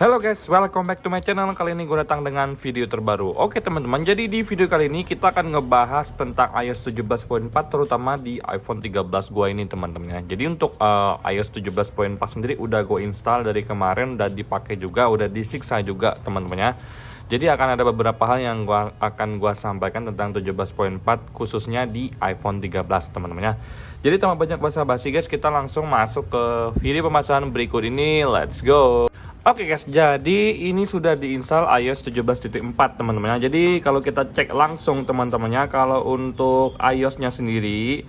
Halo guys, welcome back to my channel. Kali ini gue datang dengan video terbaru. Oke teman-teman, jadi di video kali ini kita akan ngebahas tentang iOS 17.4, terutama di iPhone 13 gue ini teman-teman ya. Jadi untuk iOS 17.4 sendiri udah gue install dari kemarin, udah dipakai juga, udah disiksa juga teman-teman ya. Jadi akan ada beberapa hal yang akan gue sampaikan tentang 17.4 khususnya di iPhone 13 teman-teman ya. Jadi tanpa banyak basa-basi guys, kita langsung masuk ke video pembahasan berikut ini. Let's go. Oke guys, jadi ini sudah diinstal iOS 17.4 teman-teman ya. Jadi kalau kita cek langsung teman-temannya, kalau untuk iOS-nya sendiri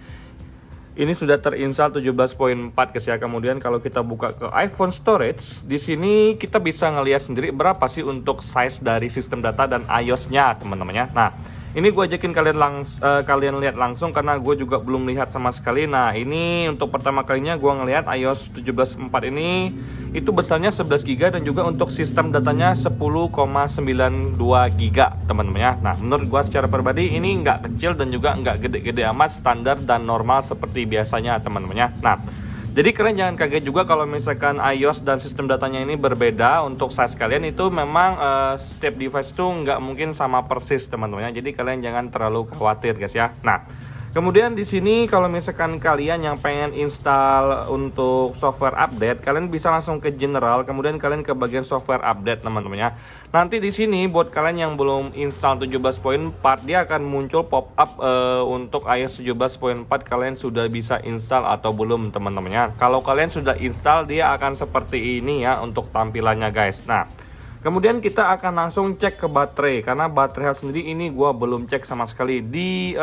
ini sudah terinstall 17.4 guys ya. Kemudian kalau kita buka ke iPhone storage, di sini kita bisa ngelihat sendiri berapa sih untuk size dari sistem data dan iOS-nya teman-teman ya. Nah, ini gue ajakin kalian lihat langsung karena gue juga belum lihat sama sekali. Nah, ini untuk pertama kalinya gue ngelihat iOS 17.4 ini itu besarnya 11 GB dan juga untuk sistem datanya 10,92 GB teman-teman ya. Nah, menurut gue secara pribadi ini nggak kecil dan juga nggak gede-gede amat, standar dan normal seperti biasanya teman-teman ya. Nah, jadi kalian jangan kaget juga kalau misalkan iOS dan sistem datanya ini berbeda untuk size kalian. Itu memang setiap device itu nggak mungkin sama persis teman-teman ya. Jadi kalian jangan terlalu khawatir guys ya. Nah, kemudian di sini kalau misalkan kalian yang pengen install untuk software update, kalian bisa langsung ke general, kemudian kalian ke bagian software update teman-teman ya. Nanti di sini buat kalian yang belum install 17.4, dia akan muncul pop up untuk iOS 17.4 kalian sudah bisa install atau belum teman-teman ya. Kalau kalian sudah install, dia akan seperti ini ya untuk tampilannya guys. Nah, kemudian kita akan langsung cek ke baterai, karena baterai sendiri ini gua belum cek sama sekali. Di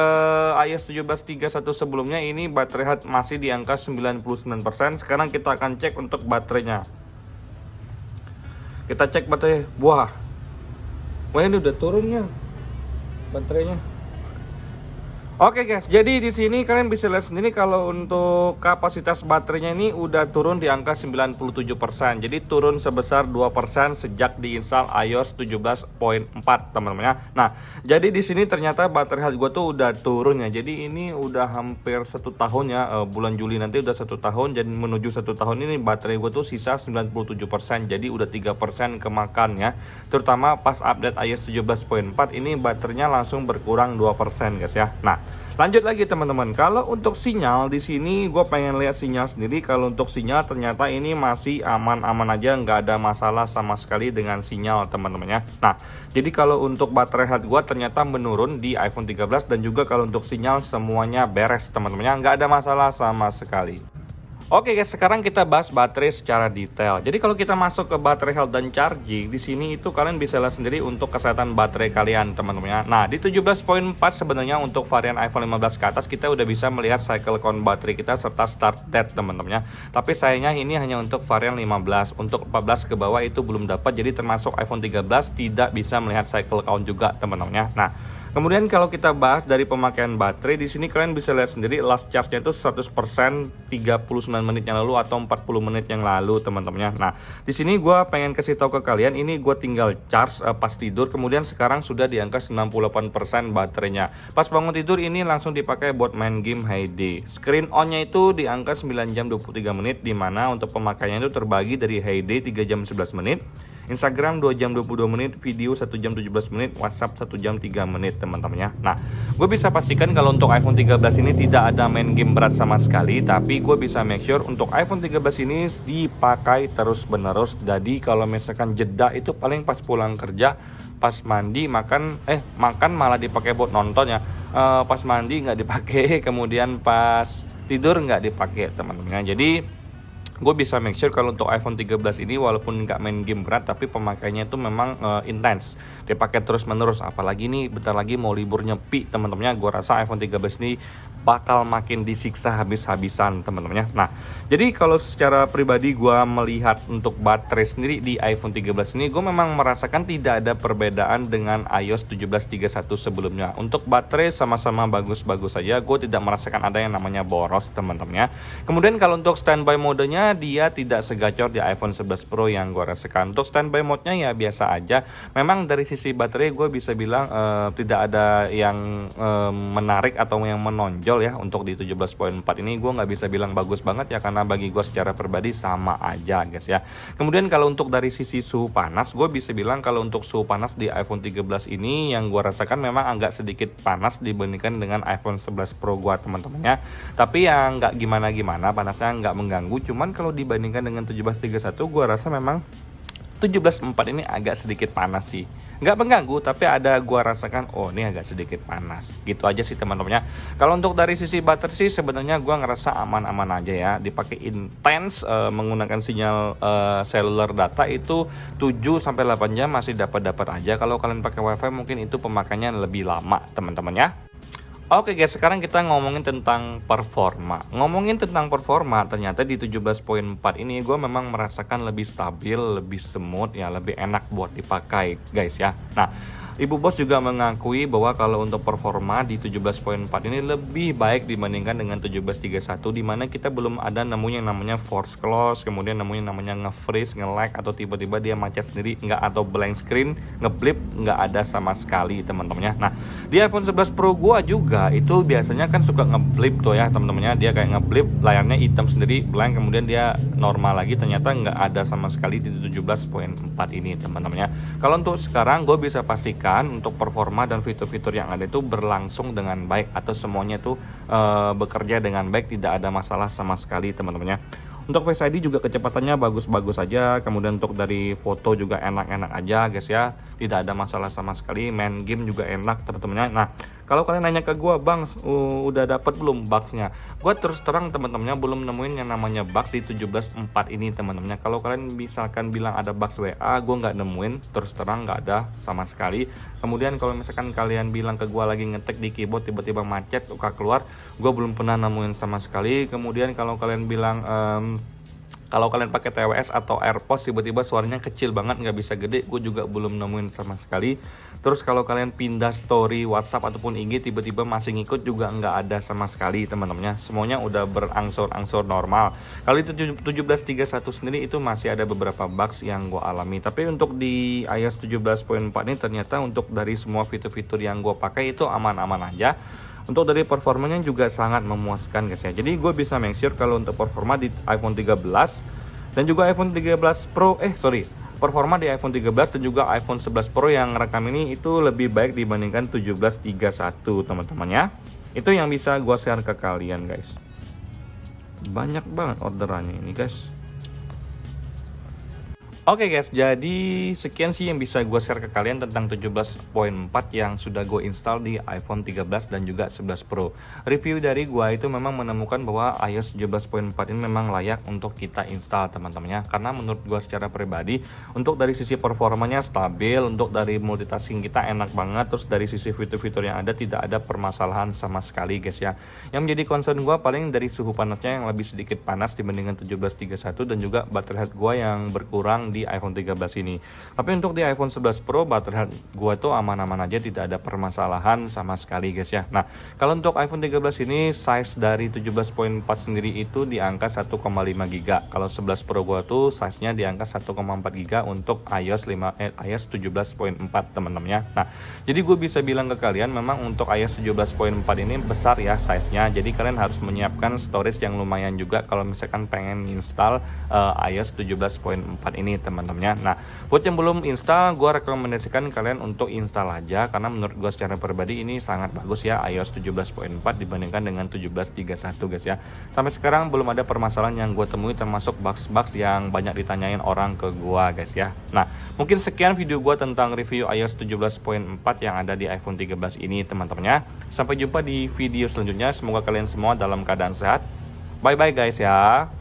iOS 17.31 sebelumnya ini baterai health masih di angka 99%. Sekarang kita akan cek untuk baterainya. Kita cek baterai. Wah ini udah turunnya baterainya. Oke guys, jadi di sini kalian bisa lihat sendiri kalau untuk kapasitas baterainya ini udah turun di angka 97%. Jadi turun sebesar 2% sejak diinstal iOS 17.4 teman-teman ya. Nah, jadi di sini ternyata baterai health gue tuh udah turun ya. Jadi ini udah hampir 1 tahun ya, bulan Juli nanti udah 1 tahun, dan menuju 1 tahun ini baterai gue tuh sisa 97%. Jadi udah 3% kemakan ya. Terutama pas update iOS 17.4 ini baterainya langsung berkurang 2% guys ya. Nah, lanjut lagi teman-teman. Kalau untuk sinyal di sini gue pengen lihat sinyal sendiri. Kalau untuk sinyal ternyata ini masih aman-aman aja, nggak ada masalah sama sekali dengan sinyal teman-teman ya. Nah, jadi kalau untuk baterai health gue ternyata menurun di iPhone 13, dan juga kalau untuk sinyal semuanya beres teman-teman ya, nggak ada masalah sama sekali. Oke guys, sekarang kita bahas baterai secara detail. Jadi kalau kita masuk ke baterai health dan charging, di sini itu kalian bisa lihat sendiri untuk kesehatan baterai kalian teman-teman ya. Nah, di 17.4 sebenarnya untuk varian iPhone 15 ke atas kita udah bisa melihat cycle count baterai kita serta start dead teman-teman ya. Tapi sayangnya ini hanya untuk varian 15. Untuk 14 ke bawah itu belum dapat. Jadi termasuk iPhone 13 tidak bisa melihat cycle count juga teman-teman ya. Nah, kemudian kalau kita bahas dari pemakaian baterai, di sini kalian bisa lihat sendiri last charge-nya itu 100% 39 menit yang lalu atau 40 menit yang lalu teman-teman ya. Nah, di sini gue pengen kasih tahu ke kalian, ini gue tinggal charge pas tidur, kemudian sekarang sudah di angka 98% baterainya. Pas bangun tidur ini langsung dipakai buat main game HD. Screen on-nya itu di angka 9 jam 23 menit, dimana untuk pemakaiannya itu terbagi dari HD 3 jam 11 menit, Instagram 2 jam 22 menit, video 1 jam 17 menit, WhatsApp 1 jam 3 menit teman-teman ya. Nah, gue bisa pastikan kalau untuk iPhone 13 ini tidak ada main game berat sama sekali, tapi gue bisa make sure untuk iPhone 13 ini dipakai terus menerus. Jadi kalau misalkan jeda itu paling pas pulang kerja, pas mandi, makan malah dipakai buat nonton ya. Pas mandi nggak dipakai, kemudian pas tidur nggak dipakai teman-teman ya. Jadi gue bisa make sure kalau untuk iPhone 13 ini walaupun nggak main game berat, tapi pemakaiannya itu memang intens, dipakai terus menerus. Apalagi ini bentar lagi mau libur nyepi teman-temannya, gue rasa iPhone 13 ini bakal makin disiksa habis-habisan teman-temannya. Nah, jadi kalau secara pribadi gue melihat untuk baterai sendiri di iPhone 13 ini, gue memang merasakan tidak ada perbedaan dengan iOS 17.31 sebelumnya. Untuk baterai sama-sama bagus-bagus saja, gue tidak merasakan ada yang namanya boros teman-temannya. Kemudian kalau untuk standby modenya, dia tidak segacor di iPhone 11 Pro yang gue rasakan. Untuk standby mode-nya ya biasa aja. Memang dari sisi baterai gue bisa bilang tidak ada yang menarik atau yang menonjol menonjol ya untuk di 17.4 ini. Gue nggak bisa bilang bagus banget ya, karena bagi gue secara pribadi sama aja guys ya. Kemudian kalau untuk dari sisi suhu panas, gue bisa bilang kalau untuk suhu panas di iPhone 13 ini yang gue rasakan memang agak sedikit panas dibandingkan dengan iPhone 11 Pro gue teman-teman ya. Tapi yang nggak gimana-gimana, panasnya nggak mengganggu. Cuman kalau dibandingkan dengan 17.31, gue rasa memang 17.4 ini agak sedikit panas sih. Nggak mengganggu, tapi ada gua rasakan, oh ini agak sedikit panas. Gitu aja sih teman-temannya. Kalau untuk dari sisi baterai sih sebenarnya gua ngerasa aman-aman aja ya. Dipakai intens menggunakan sinyal seluler data itu 7-8 jam masih dapat aja. Kalau kalian pakai WiFi mungkin itu pemakaiannya lebih lama teman-teman ya. Oke guys, sekarang kita ngomongin tentang performa. Ngomongin tentang performa, ternyata di 17.4 ini gue memang merasakan lebih stabil, lebih smooth ya, lebih enak buat dipakai guys ya. Nah, Ibu Bos juga mengakui bahwa kalau untuk performa di 17.4 ini lebih baik dibandingkan dengan 17.31, dimana kita belum ada nemunya yang namanya force close, kemudian nemunya namanya nge-freeze, nge-lag, atau tiba-tiba dia macet sendiri, nggak, atau blank screen, ngeblip, nggak ada sama sekali teman-temannya. Nah, di iPhone 11 Pro gua juga itu biasanya kan suka ngeblip tuh ya teman-temannya, dia kayak ngeblip, layarnya hitam sendiri, blank, kemudian dia normal lagi, ternyata nggak ada sama sekali di 17.4 ini teman-temannya. Kalau untuk sekarang gue bisa pastikan untuk performa dan fitur-fitur yang ada itu berlangsung dengan baik, atau semuanya itu bekerja dengan baik, tidak ada masalah sama sekali teman-temannya. Untuk Face ID juga kecepatannya bagus-bagus aja, kemudian untuk dari foto juga enak-enak aja guys ya, tidak ada masalah sama sekali. Main game juga enak teman-temannya. Nah, kalau kalian nanya ke gue, bang udah dapat belum bugsnya? Gue terus terang teman-temannya belum nemuin yang namanya bugs di 17.4 ini teman-temannya. Kalau kalian misalkan bilang ada bugs WA, gue nggak nemuin, terus terang nggak ada sama sekali. Kemudian kalau misalkan kalian bilang ke gue lagi ngetik di keyboard tiba-tiba macet suka keluar, gue belum pernah nemuin sama sekali. Kemudian kalau kalian bilang kalau kalian pakai TWS atau AirPods tiba-tiba suaranya kecil banget, nggak bisa gede, gue juga belum nemuin sama sekali. Terus kalau kalian pindah story WhatsApp ataupun IG tiba-tiba masih ngikut, juga nggak ada sama sekali teman-temannya. Semuanya udah berangsur-angsur normal. Kalau itu 17.31 sendiri itu masih ada beberapa bugs yang gue alami. Tapi untuk di iOS 17.4 ini ternyata untuk dari semua fitur-fitur yang gue pakai itu aman-aman aja. Untuk dari performanya juga sangat memuaskan guys ya. Jadi gue bisa make sure kalau untuk performa di iPhone 13 dan juga iPhone 13 Pro performa di iPhone 13 dan juga iPhone 11 Pro yang rekam ini itu lebih baik dibandingkan 17.31 teman-teman ya. Itu yang bisa gue share ke kalian guys. Banyak banget orderannya ini guys. Oke guys, jadi sekian sih yang bisa gue share ke kalian tentang 17.4 yang sudah gue install di iPhone 13 dan juga 11 Pro. Review dari gue itu memang menemukan bahwa iOS 17.4 ini memang layak untuk kita install teman-temannya. Karena menurut gue secara pribadi, untuk dari sisi performanya stabil, untuk dari multitasking kita enak banget, terus dari sisi fitur-fitur yang ada tidak ada permasalahan sama sekali guys ya. Yang menjadi concern gue paling dari suhu panasnya yang lebih sedikit panas dibandingkan 17.31 dan juga baterai health gue yang berkurang di iPhone 13 ini. Tapi untuk di iPhone 11 Pro baterai health gua tuh aman-aman aja, tidak ada permasalahan sama sekali guys ya. Nah, kalau untuk iPhone 13 ini size dari 17.4 sendiri itu di angka 1,5 GB. Kalau 11 Pro gua tuh size-nya di angka 1,4 GB untuk iOS 17.4 teman-temannya. Nah, jadi gue bisa bilang ke kalian memang untuk iOS 17.4 ini besar ya size-nya. Jadi kalian harus menyiapkan storage yang lumayan juga kalau misalkan pengen install iOS 17.4 ini teman-temannya. Nah, buat yang belum install, gue rekomendasikan kalian untuk install aja karena menurut gue secara pribadi ini sangat bagus ya iOS 17.4 dibandingkan dengan 17.31 guys ya. Sampai sekarang belum ada permasalahan yang gue temui termasuk bugs-bugs yang banyak ditanyain orang ke gue guys ya. Nah, mungkin sekian video gue tentang review iOS 17.4 yang ada di iPhone 13 ini teman-temannya. Sampai jumpa di video selanjutnya. Semoga kalian semua dalam keadaan sehat. Bye bye guys ya.